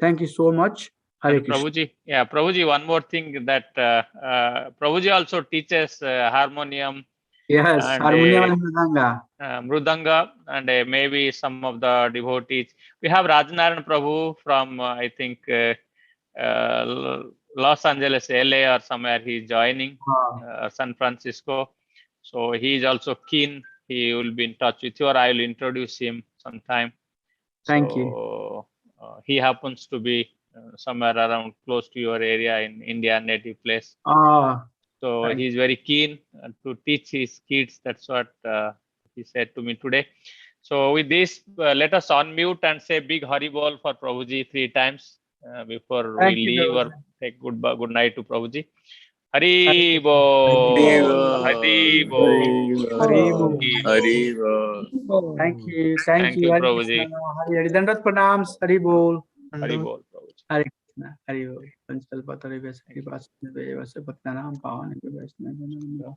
Thank you so much. Hare and Krishna. Prabhuji, one more thing that Prabhuji also teaches harmonium Yes, and harmonium and mridanga. mrudanga, and maybe some of the devotees. We have Rajnaran Prabhu from I think Los Angeles, LA, or somewhere. He's joining San Francisco, so he is also keen. He will be in touch with you, or I will introduce him sometime. Thank you. So he happens to be somewhere around close to your area in India, native place. So Thank he's very keen to teach his kids. That's what he said to me today. So with this, let us unmute and say big Haribol for Prabhuji 3 times before Thank we you, leave, or Prabhuji. take good night to Prabhuji. Hari Bol, Hari Bol, Hari Hari Bol. Thank you. Thank Thank you. you, Hare Krishna. Prabhuji. Hari Hari. Dandat pranams. Hari Bol. Hari Bol, Prabhuji. Hare Krishna. Hari Bol. Panchal Patare Vyasa Kripasya Vyasa Bhaktanam Pavan Vyasa